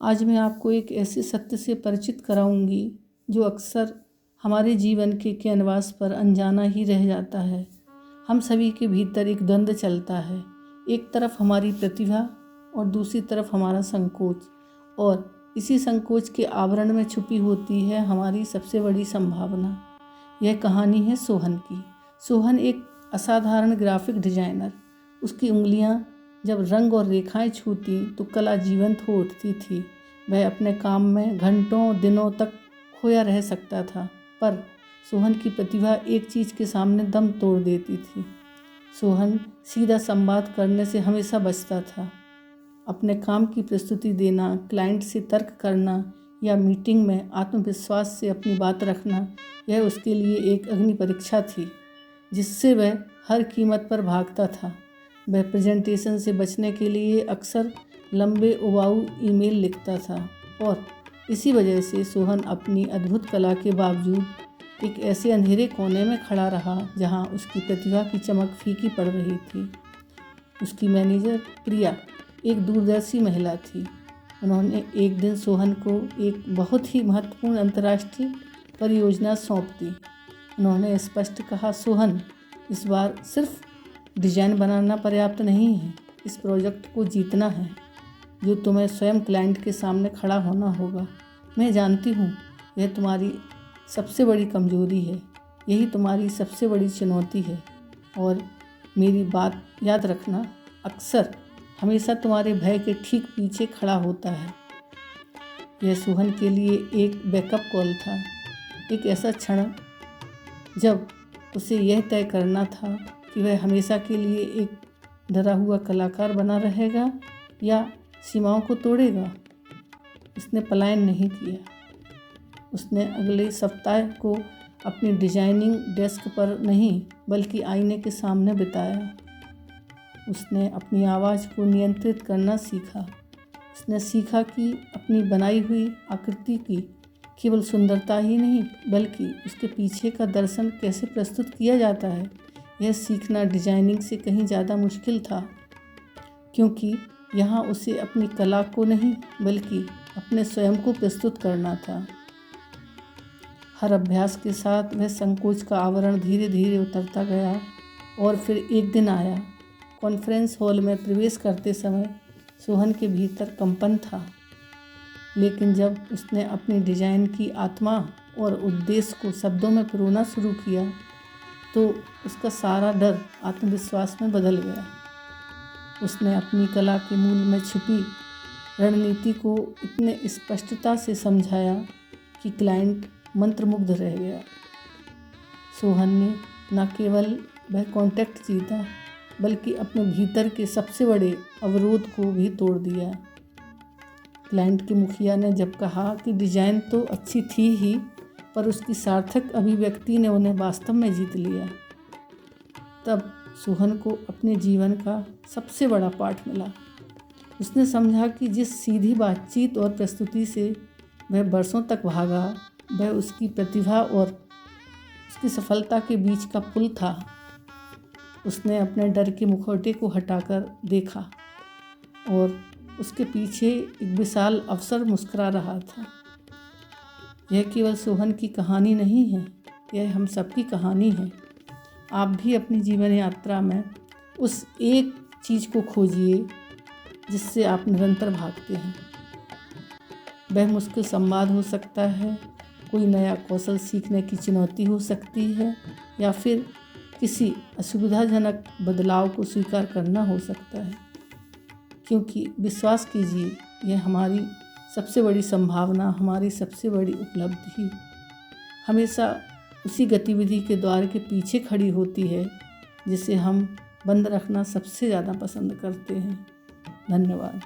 आज मैं आपको एक ऐसे सत्य से परिचित कराऊंगी जो अक्सर हमारे जीवन के कैनवास पर अनजाना ही रह जाता है। हम सभी के भीतर एक द्वंद्व चलता है, एक तरफ हमारी प्रतिभा और दूसरी तरफ हमारा संकोच, और इसी संकोच के आवरण में छुपी होती है हमारी सबसे बड़ी संभावना। यह कहानी है सोहन की। सोहन एक असाधारण ग्राफिक डिजाइनर। उसकी उंगलियां जब रंग और रेखाएं छूती तो कला जीवंत हो उठती थी। वह अपने काम में घंटों दिनों तक खोया रह सकता था, पर सोहन की प्रतिभा एक चीज़ के सामने दम तोड़ देती थी। सोहन सीधा संवाद करने से हमेशा बचता था। अपने काम की प्रस्तुति देना, क्लाइंट से तर्क करना या मीटिंग में आत्मविश्वास से अपनी बात रखना, यह उसके लिए एक अग्नि परीक्षा थी जिससे वह हर कीमत पर भागता था। वह प्रेजेंटेशन से बचने के लिए अक्सर लंबे उबाऊ ईमेल लिखता था, और इसी वजह से सोहन अपनी अद्भुत कला के बावजूद एक ऐसे अंधेरे कोने में खड़ा रहा जहां उसकी प्रतिभा की चमक फीकी पड़ रही थी। उसकी मैनेजर प्रिया एक दूरदर्शी महिला थी। उन्होंने एक दिन सोहन को एक बहुत ही महत्वपूर्ण अंतर्राष्ट्रीय परियोजना सौंप दी। उन्होंने स्पष्ट कहा, सोहन, इस बार सिर्फ डिज़ाइन बनाना पर्याप्त नहीं है, इस प्रोजेक्ट को जीतना है, जो तुम्हें स्वयं क्लाइंट के सामने खड़ा होना होगा। मैं जानती हूँ यह तुम्हारी सबसे बड़ी कमजोरी है, यही तुम्हारी सबसे बड़ी चुनौती है, और मेरी बात याद रखना, अक्सर हमेशा तुम्हारे भय के ठीक पीछे खड़ा होता है। यह सोहन के लिए एक बैकअप कॉल था, एक ऐसा क्षण जब उसे यह तय करना था कि वह हमेशा के लिए एक डरा हुआ कलाकार बना रहेगा या सीमाओं को तोड़ेगा। उसने पलायन नहीं किया। उसने अगले सप्ताह को अपनी डिजाइनिंग डेस्क पर नहीं बल्कि आईने के सामने बिताया। उसने अपनी आवाज़ को नियंत्रित करना सीखा। उसने सीखा कि अपनी बनाई हुई आकृति की केवल सुंदरता ही नहीं बल्कि उसके पीछे का दर्शन कैसे प्रस्तुत किया जाता है। यह सीखना डिजाइनिंग से कहीं ज़्यादा मुश्किल था, क्योंकि यहाँ उसे अपनी कला को नहीं बल्कि अपने स्वयं को प्रस्तुत करना था। हर अभ्यास के साथ वह संकोच का आवरण धीरे धीरे उतरता गया, और फिर एक दिन आया। कॉन्फ्रेंस हॉल में प्रवेश करते समय सोहन के भीतर कंपन था, लेकिन जब उसने अपनी डिजाइन की आत्मा और उद्देश्य को शब्दों में पिरोना शुरू किया तो उसका सारा डर आत्मविश्वास में बदल गया। उसने अपनी कला के मूल में छिपी रणनीति को इतने स्पष्टता से समझाया कि क्लाइंट मंत्रमुग्ध रह गया। सोहन ने न केवल वह कॉन्टैक्ट जीता बल्कि अपने भीतर के सबसे बड़े अवरोध को भी तोड़ दिया। क्लाइंट के मुखिया ने जब कहा कि डिज़ाइन तो अच्छी थी ही, पर उसकी सार्थक अभिव्यक्ति ने उन्हें वास्तव में जीत लिया, तब सोहन को अपने जीवन का सबसे बड़ा पाठ मिला। उसने समझा कि जिस सीधी बातचीत और प्रस्तुति से वह बरसों तक भागा, वह उसकी प्रतिभा और उसकी सफलता के बीच का पुल था। उसने अपने डर के मुखौटे को हटाकर देखा, और उसके पीछे एक विशाल अवसर मुस्कुरा रहा था। यह केवल सोहन की कहानी नहीं है, यह हम सबकी कहानी है। आप भी अपनी जीवन यात्रा में उस एक चीज़ को खोजिए जिससे आप निरंतर भागते हैं। वह मुश्किल संवाद हो सकता है, कोई नया कौशल सीखने की चुनौती हो सकती है, या फिर किसी असुविधाजनक बदलाव को स्वीकार करना हो सकता है। क्योंकि विश्वास कीजिए, यह हमारी सबसे बड़ी संभावना, हमारी सबसे बड़ी उपलब्धि हमेशा उसी गतिविधि के द्वार के पीछे खड़ी होती है जिसे हम बंद रखना सबसे ज़्यादा पसंद करते हैं। धन्यवाद।